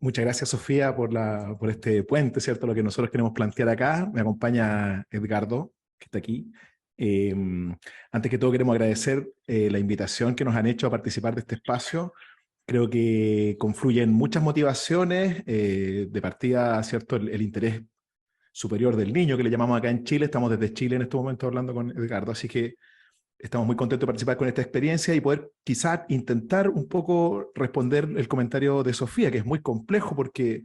Muchas gracias, Sofía, por este puente, ¿cierto? Lo que nosotros queremos plantear acá. Me acompaña Edgardo, que está aquí. Eh, Antes que todo, queremos agradecer la invitación que nos han hecho a participar de este espacio. Creo que confluyen muchas motivaciones, de partida, ¿cierto? El interés superior del niño, que le llamamos acá en Chile. Estamos desde Chile en este momento hablando con Edgardo, así que estamos muy contentos de participar con esta experiencia y poder quizás intentar un poco responder el comentario de Sofía, que es muy complejo porque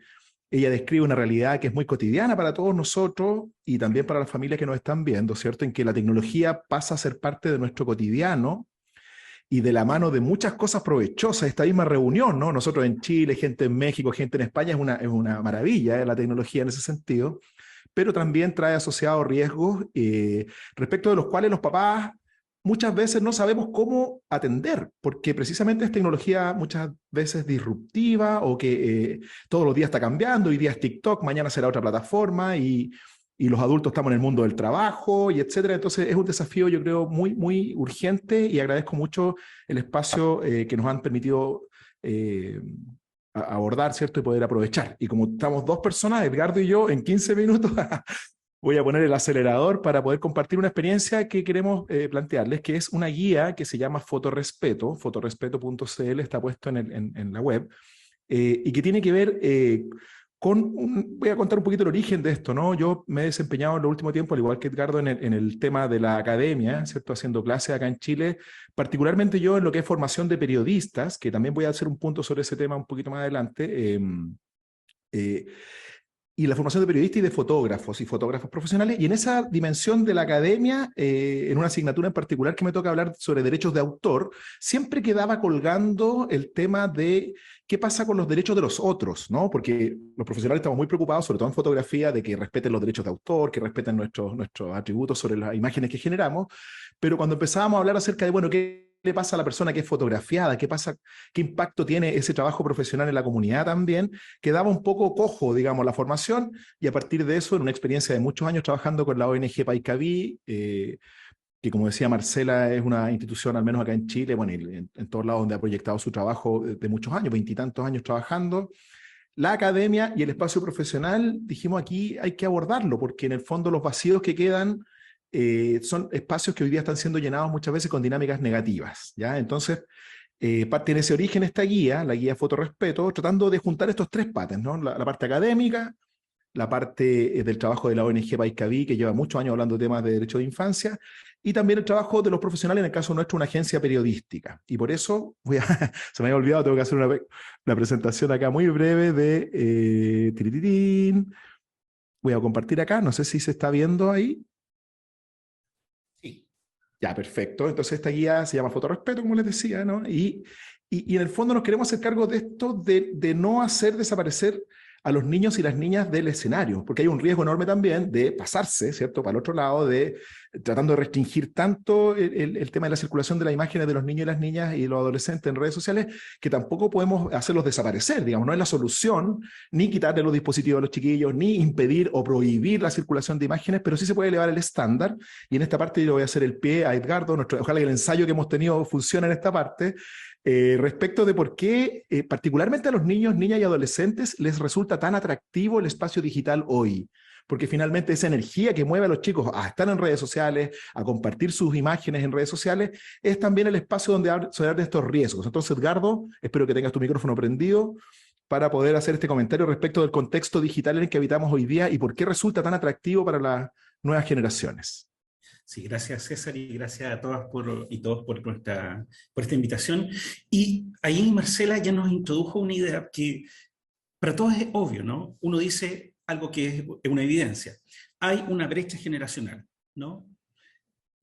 ella describe una realidad que es muy cotidiana para todos nosotros y también para las familias que nos están viendo, ¿cierto? En que la tecnología pasa a ser parte de nuestro cotidiano y de la mano de muchas cosas provechosas. Esta misma reunión, ¿no? Nosotros en Chile, gente en México, gente en España, es una maravilla, la tecnología en ese sentido, pero también trae asociados riesgos respecto de los cuales los papás muchas veces no sabemos cómo atender, porque precisamente es tecnología muchas veces disruptiva o que todos los días está cambiando, hoy día es TikTok, mañana será otra plataforma y los adultos estamos en el mundo del trabajo y etcétera. Entonces es un desafío, yo creo, muy, muy urgente y agradezco mucho el espacio que nos han permitido eh, abordar, ¿cierto? Y poder aprovechar. Y como estamos dos personas, Edgardo y yo, en 15 minutos voy a poner el acelerador para poder compartir una experiencia que queremos plantearles, que es una guía que se llama Fotorespeto, fotorespeto.cl, está puesto en la web, y que tiene que ver voy a contar un poquito el origen de esto, ¿no? Yo me he desempeñado en el último tiempo, al igual que Edgardo, en el tema de la academia, ¿cierto? Haciendo clases acá en Chile, particularmente yo en lo que es formación de periodistas, que también voy a hacer un punto sobre ese tema un poquito más adelante. Eh, y la formación de periodistas y de fotógrafos y fotógrafos profesionales. Y en esa dimensión de la academia, en una asignatura en particular que me toca hablar sobre derechos de autor, siempre quedaba colgando el tema de qué pasa con los derechos de los otros, ¿no? Porque los profesionales estamos muy preocupados, sobre todo en fotografía, de que respeten los derechos de autor, que respeten nuestros atributos sobre las imágenes que generamos, pero cuando empezábamos a hablar acerca de, bueno, ¿qué le pasa a la persona que es fotografiada? ¿Qué pasa? ¿Qué impacto tiene ese trabajo profesional en la comunidad también? Quedaba un poco cojo, digamos, la formación, y a partir de eso, en una experiencia de muchos años trabajando con la ONG Paicaví, que como decía Marcela, es una institución, al menos acá en Chile, bueno, en todos lados donde ha proyectado su trabajo de muchos años, veintitantos años trabajando, la academia y el espacio profesional, dijimos aquí hay que abordarlo, porque en el fondo los vacíos que quedan son espacios que hoy día están siendo llenados muchas veces con dinámicas negativas, ¿ya? Entonces, parte de ese origen esta guía, la guía Fotorespeto, tratando de juntar estos tres patas, ¿no? La parte académica, la parte del trabajo de la ONG Paicaví, que lleva muchos años hablando de temas de derechos de infancia, y también el trabajo de los profesionales, en el caso nuestro, una agencia periodística. Y por eso, se me había olvidado, tengo que hacer una presentación acá muy breve de... Tiritirín. Voy a compartir acá, no sé si se está viendo ahí. Sí. Ya, perfecto. Entonces esta guía se llama Fotorespeto, como les decía, ¿no? Y en el fondo nos queremos hacer cargo de esto, de no hacer desaparecer a los niños y las niñas del escenario, porque hay un riesgo enorme también de pasarse, ¿cierto?, para el otro lado, tratando de restringir tanto el tema de la circulación de las imágenes de los niños y las niñas y los adolescentes en redes sociales, que tampoco podemos hacerlos desaparecer, digamos, no es la solución, ni quitarle los dispositivos a los chiquillos, ni impedir o prohibir la circulación de imágenes, pero sí se puede elevar el estándar, y en esta parte yo le voy a hacer el pie a Edgardo, ojalá que el ensayo que hemos tenido funcione en esta parte, respecto de por qué, particularmente a los niños, niñas y adolescentes, les resulta tan atractivo el espacio digital hoy. Porque finalmente esa energía que mueve a los chicos a estar en redes sociales, a compartir sus imágenes en redes sociales, es también el espacio donde hablar de estos riesgos. Entonces, Edgardo, espero que tengas tu micrófono prendido para poder hacer este comentario respecto del contexto digital en el que habitamos hoy día y por qué resulta tan atractivo para las nuevas generaciones. Sí, gracias César y gracias a todas y todos por esta invitación. Y ahí Marcela ya nos introdujo una idea que para todos es obvio, ¿no? Uno dice algo que es una evidencia. Hay una brecha generacional, ¿no?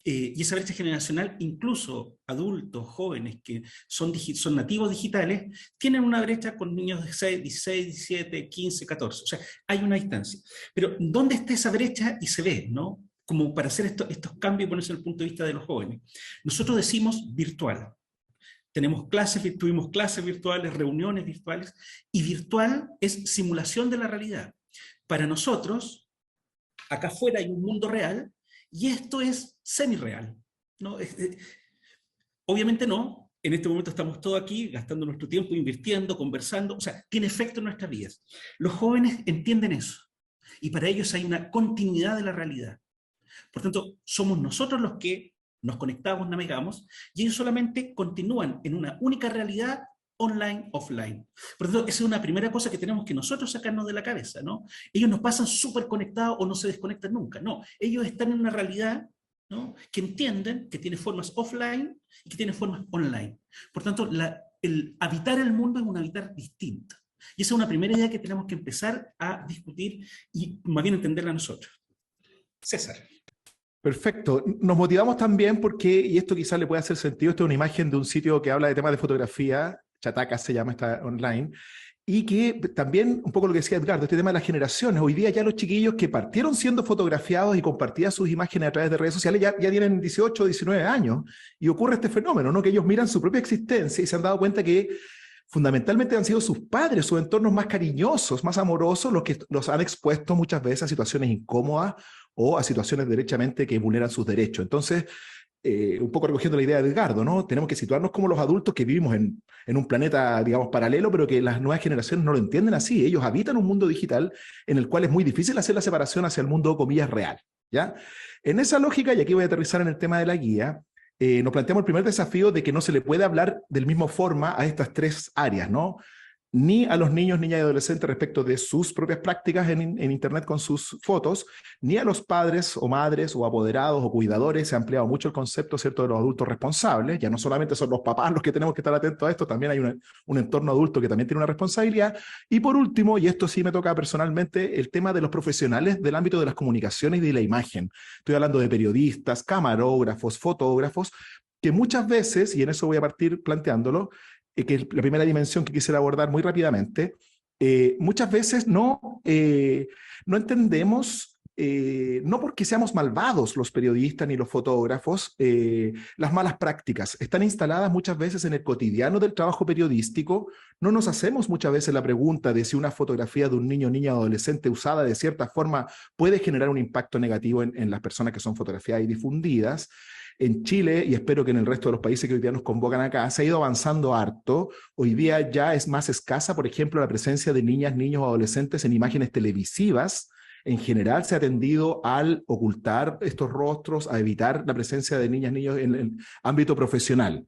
Y esa brecha generacional, incluso adultos, jóvenes que son nativos digitales, tienen una brecha con niños de 6, 16, 17, 15, 14. O sea, hay una distancia. Pero ¿dónde está esa brecha? Y se ve, ¿no? Como para hacer estos cambios y ponerse en el punto de vista de los jóvenes. Nosotros decimos virtual. Tuvimos clases virtuales, reuniones virtuales, y virtual es simulación de la realidad. Para nosotros, acá afuera hay un mundo real, y esto es semi-real, ¿no? Obviamente no, en este momento estamos todos aquí gastando nuestro tiempo, invirtiendo, conversando, o sea, tiene efecto en nuestras vidas. Los jóvenes entienden eso y para ellos hay una continuidad de la realidad. Por tanto, somos nosotros los que nos conectamos, navegamos, y ellos solamente continúan en una única realidad online, offline. Por lo tanto, esa es una primera cosa que tenemos que nosotros sacarnos de la cabeza, ¿no? Ellos nos pasan súper conectados o no se desconectan nunca, no. Ellos están en una realidad, ¿no?, que entienden que tiene formas offline y que tiene formas online. Por tanto, el habitar el mundo es un habitar distinto. Y esa es una primera idea que tenemos que empezar a discutir y más bien entenderla nosotros. César. Perfecto. Nos motivamos también porque, y esto quizás le puede hacer sentido, esto es una imagen de un sitio que habla de temas de fotografía, Chataka se llama, está online, y que también, un poco lo que decía Edgardo, este tema de las generaciones. Hoy día ya los chiquillos que partieron siendo fotografiados y compartían sus imágenes a través de redes sociales ya tienen 18 o 19 años, y ocurre este fenómeno, ¿no? Que ellos miran su propia existencia y se han dado cuenta que fundamentalmente han sido sus padres, sus entornos más cariñosos, más amorosos, los que los han expuesto muchas veces a situaciones incómodas o a situaciones derechamente que vulneran sus derechos. Entonces, un poco recogiendo la idea de Edgardo, ¿no? Tenemos que situarnos como los adultos que vivimos en un planeta, digamos, paralelo, pero que las nuevas generaciones no lo entienden así. Ellos habitan un mundo digital en el cual es muy difícil hacer la separación hacia el mundo, comillas, real, ¿ya? En esa lógica, y aquí voy a aterrizar en el tema de la guía, nos planteamos el primer desafío de que no se le puede hablar del mismo forma a estas tres áreas, ¿no? Ni a los niños, niñas y adolescentes respecto de sus propias prácticas en Internet con sus fotos, ni a los padres o madres o apoderados o cuidadores. Se ha ampliado mucho el concepto, ¿cierto?, de los adultos responsables. Ya no solamente son los papás los que tenemos que estar atentos a esto, también hay un entorno adulto que también tiene una responsabilidad. Y por último, y esto sí me toca personalmente, el tema de los profesionales del ámbito de las comunicaciones y de la imagen. Estoy hablando de periodistas, camarógrafos, fotógrafos, que muchas veces, y en eso voy a partir planteándolo, que es la primera dimensión que quisiera abordar muy rápidamente, muchas veces no entendemos, no porque seamos malvados los periodistas ni los fotógrafos, las malas prácticas. Están instaladas muchas veces en el cotidiano del trabajo periodístico. No nos hacemos muchas veces la pregunta de si una fotografía de un niño, niña o adolescente usada de cierta forma puede generar un impacto negativo en las personas que son fotografiadas y difundidas. En Chile, y espero que en el resto de los países que hoy día nos convocan acá, se ha ido avanzando harto. Hoy día ya es más escasa, por ejemplo, la presencia de niñas, niños o adolescentes en imágenes televisivas. En general se ha tendido al ocultar estos rostros, a evitar la presencia de niñas, niños en el ámbito profesional.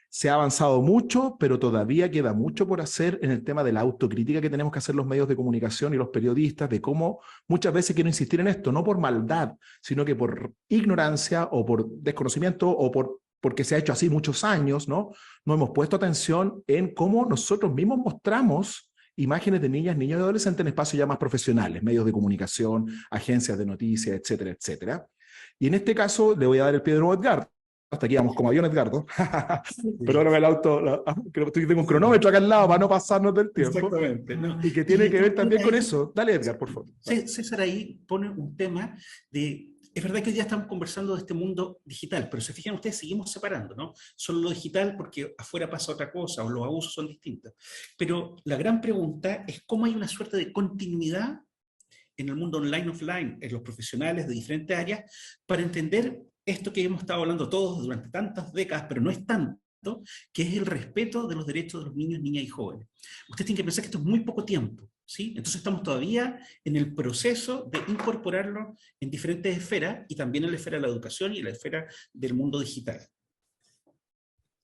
Se ha avanzado mucho, pero todavía queda mucho por hacer en el tema de la autocrítica que tenemos que hacer los medios de comunicación y los periodistas, de cómo muchas veces quiero insistir en esto, no por maldad, sino que por ignorancia o por desconocimiento o porque se ha hecho así muchos años, ¿no? No hemos puesto atención en cómo nosotros mismos mostramos imágenes de niñas, niños y adolescentes en espacios ya más profesionales, medios de comunicación, agencias de noticias, etcétera, etcétera. Y en este caso le voy a dar el pie de nuevo a Edgardo. Hasta aquí vamos como avión, Edgardo. Pero ahora el auto, creo que tengo un cronómetro acá al lado para no pasarnos del tiempo. Exactamente. No. Y que tiene que ver también con eso. Dale, Edgar, por favor. César ahí pone un tema de... Es verdad que hoy día estamos conversando de este mundo digital, pero se fijan ustedes, seguimos separando, ¿no? Solo lo digital porque afuera pasa otra cosa o los abusos son distintos. Pero la gran pregunta es cómo hay una suerte de continuidad en el mundo online, offline, en los profesionales de diferentes áreas, para entender esto que hemos estado hablando todos durante tantas décadas, pero no es tanto, que es el respeto de los derechos de los niños, niñas y jóvenes. Usted tiene que pensar que esto es muy poco tiempo, ¿sí? Entonces estamos todavía en el proceso de incorporarlo en diferentes esferas, y también en la esfera de la educación y en la esfera del mundo digital.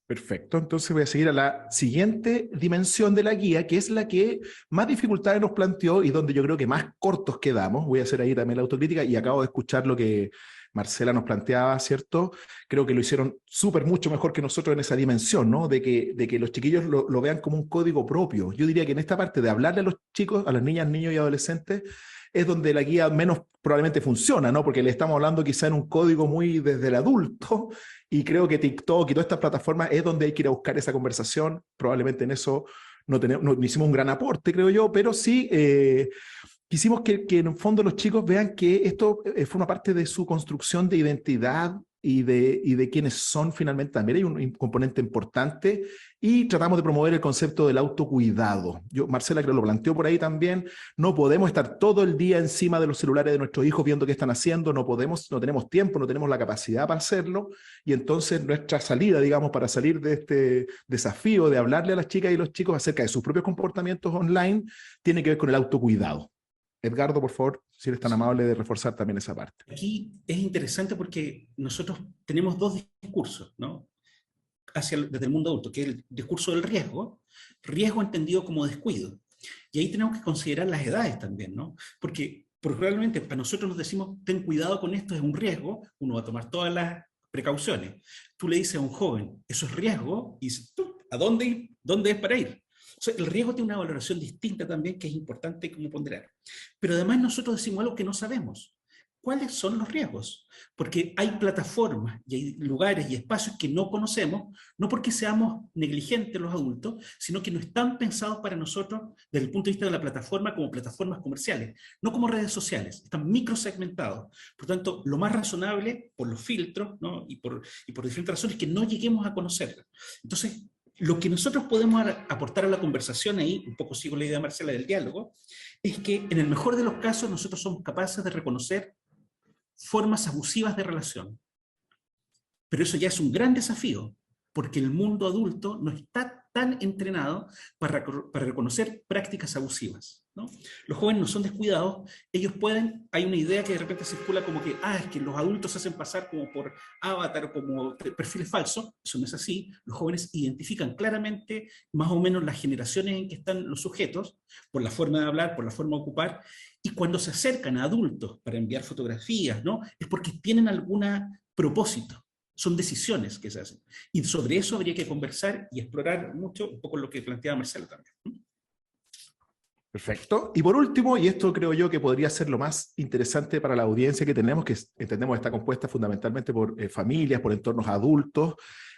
Perfecto, entonces voy a seguir a la siguiente dimensión de la guía, que es la que más dificultades nos planteó y donde yo creo que más cortos quedamos. Voy a hacer ahí también la autocrítica y acabo de escuchar lo que Marcela nos planteaba, ¿cierto? Creo que lo hicieron mucho mejor que nosotros en esa dimensión, ¿no? De que los chiquillos lo vean como un código propio. Yo diría que en esta parte de hablarle a los chicos, a las niñas, niños y adolescentes, es donde la guía menos probablemente funciona, ¿no? Porque le estamos hablando quizá en un código muy desde el adulto, y creo que TikTok y todas estas plataformas es donde hay que ir a buscar esa conversación. Probablemente en eso no hicimos un gran aporte, creo yo, pero sí quisimos que en el fondo los chicos vean que esto forma parte de su construcción de identidad y de quiénes son finalmente. También hay un componente importante y tratamos de promover el concepto del autocuidado. Marcela creo lo planteó por ahí también, no podemos estar todo el día encima de los celulares de nuestros hijos viendo qué están haciendo, no tenemos tiempo, no tenemos la capacidad para hacerlo, y entonces nuestra salida, digamos, para salir de este desafío de hablarle a las chicas y los chicos acerca de sus propios comportamientos online, tiene que ver con el autocuidado. Edgardo, por favor, si eres tan amable de reforzar también esa parte. Aquí es interesante porque nosotros tenemos dos discursos, ¿no? Desde el mundo adulto, que es el discurso del riesgo entendido como descuido. Y ahí tenemos que considerar las edades también, ¿no? Porque probablemente para nosotros nos decimos, ten cuidado con esto, es un riesgo, uno va a tomar todas las precauciones. Tú le dices a un joven, eso es riesgo, y dices, ¿a dónde ir? ¿Dónde es para ir? O sea, el riesgo tiene una valoración distinta también que es importante como ponderar. Pero además nosotros decimos algo que no sabemos. ¿Cuáles son los riesgos? Porque hay plataformas y hay lugares y espacios que no conocemos, no porque seamos negligentes los adultos, sino que no están pensados para nosotros desde el punto de vista de la plataforma como plataformas comerciales, no como redes sociales, están microsegmentados. Por tanto, lo más razonable, por los filtros, ¿no? y por diferentes razones, que no lleguemos a conocerlas. Entonces, lo que nosotros podemos aportar a la conversación ahí, un poco sigo la idea de Marcela del diálogo, es que en el mejor de los casos nosotros somos capaces de reconocer formas abusivas de relación. Pero eso ya es un gran desafío, porque el mundo adulto no está tan entrenado para reconocer prácticas abusivas, ¿no? Los jóvenes no son descuidados, ellos pueden, hay una idea que de repente circula como que, es que los adultos se hacen pasar como por avatar o como perfiles falsos. Eso no es así. Los jóvenes identifican claramente más o menos las generaciones en que están los sujetos, por la forma de hablar, por la forma de ocupar, y cuando se acercan a adultos para enviar fotografías, ¿no? Es porque tienen algún propósito. Son decisiones que se hacen. Y sobre eso habría que conversar y explorar mucho, un poco lo que planteaba Marcelo también. Perfecto. Y por último, y esto creo yo que podría ser lo más interesante para la audiencia que tenemos, que entendemos está compuesta fundamentalmente por familias, por entornos adultos.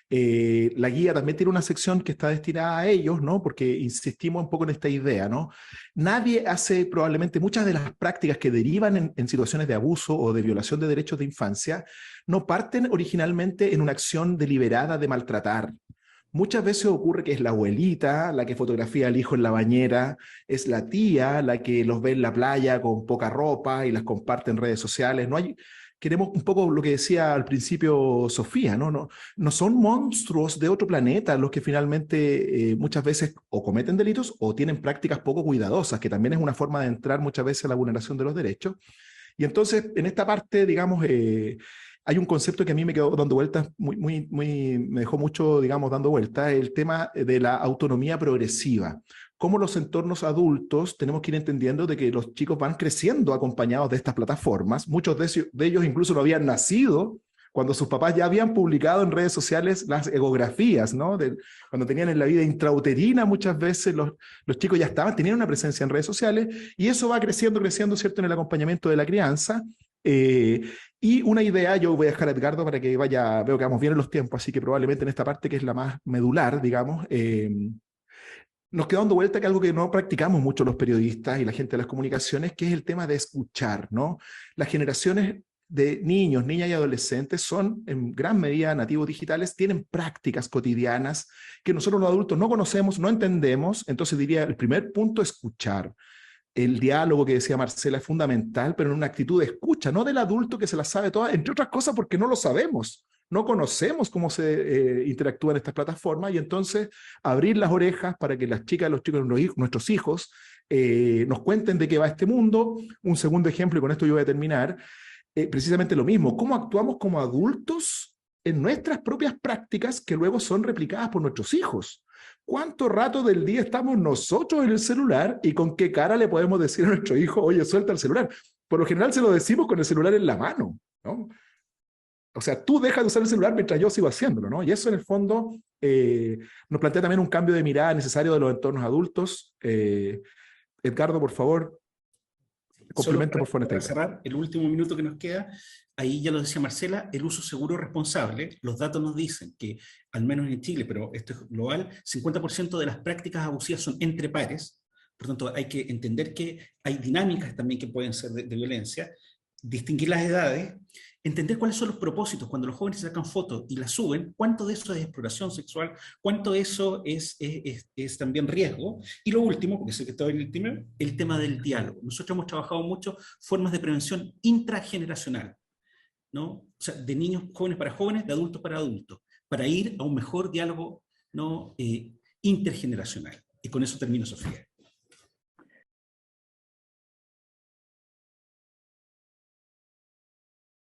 La guía también tiene una sección que está destinada a ellos, ¿no? Porque insistimos un poco en esta idea, ¿no? Nadie hace probablemente muchas de las prácticas que derivan en situaciones de abuso o de violación de derechos de infancia, no parten originalmente en una acción deliberada de maltratar. Muchas veces ocurre que es la abuelita la que fotografía al hijo en la bañera, es la tía la que los ve en la playa con poca ropa y las comparte en redes sociales. Queremos un poco lo que decía al principio Sofía, ¿no? No son monstruos de otro planeta los que finalmente muchas veces o cometen delitos o tienen prácticas poco cuidadosas, que también es una forma de entrar muchas veces a la vulneración de los derechos. Y entonces, en esta parte, digamos, hay un concepto que a mí me quedó dando vueltas, me dejó mucho, digamos, dando vueltas, el tema de la autonomía progresiva. Cómo los entornos adultos tenemos que ir entendiendo de que los chicos van creciendo acompañados de estas plataformas. Muchos de ellos incluso no habían nacido cuando sus papás ya habían publicado en redes sociales las ecografías, ¿no? Cuando tenían en la vida intrauterina, muchas veces los chicos ya tenían una presencia en redes sociales, y eso va creciendo, ¿cierto?, en el acompañamiento de la crianza. Y una idea, yo voy a dejar a Edgardo para que veo que vamos bien en los tiempos, así que probablemente en esta parte que es la más medular, digamos, nos queda dando vuelta que algo que no practicamos mucho los periodistas y la gente de las comunicaciones, que es el tema de escuchar, ¿no? Las generaciones de niños, niñas y adolescentes son en gran medida nativos digitales, tienen prácticas cotidianas que nosotros los adultos no conocemos, no entendemos. Entonces diría, el primer punto, escuchar. El diálogo que decía Marcela es fundamental, pero en una actitud de escucha, no del adulto que se las sabe todas, entre otras cosas porque no lo sabemos, no conocemos cómo se interactúan estas plataformas, y entonces abrir las orejas para que las chicas, los chicos, nuestros hijos nos cuenten de qué va este mundo. Un segundo ejemplo, y con esto yo voy a terminar, precisamente lo mismo, cómo actuamos como adultos en nuestras propias prácticas que luego son replicadas por nuestros hijos. ¿Cuánto rato del día estamos nosotros en el celular y con qué cara le podemos decir a nuestro hijo, oye, suelta el celular? Por lo general se lo decimos con el celular en la mano, ¿no? O sea, tú dejas de usar el celular mientras yo sigo haciéndolo, ¿no? Y eso en el fondo nos plantea también un cambio de mirada necesario de los entornos adultos. Edgardo, por favor, complementa por favor. Para cerrar, el último minuto que nos queda, ahí ya lo decía Marcela, el uso seguro responsable. Los datos nos dicen que, al menos en Chile, pero esto es global, 50% de las prácticas abusivas son entre pares. Por tanto, hay que entender que hay dinámicas también que pueden ser de violencia, distinguir las edades, entender cuáles son los propósitos cuando los jóvenes sacan fotos y las suben, cuánto de eso es exploración sexual, cuánto de eso es también riesgo. Y lo último, porque sé que estoy en el tema del diálogo. Nosotros hemos trabajado mucho formas de prevención intrageneracional, ¿no? O sea, de niños jóvenes para jóvenes, de adultos para adultos, para ir a un mejor diálogo, ¿no? Intergeneracional. Y con eso termino, Sofía.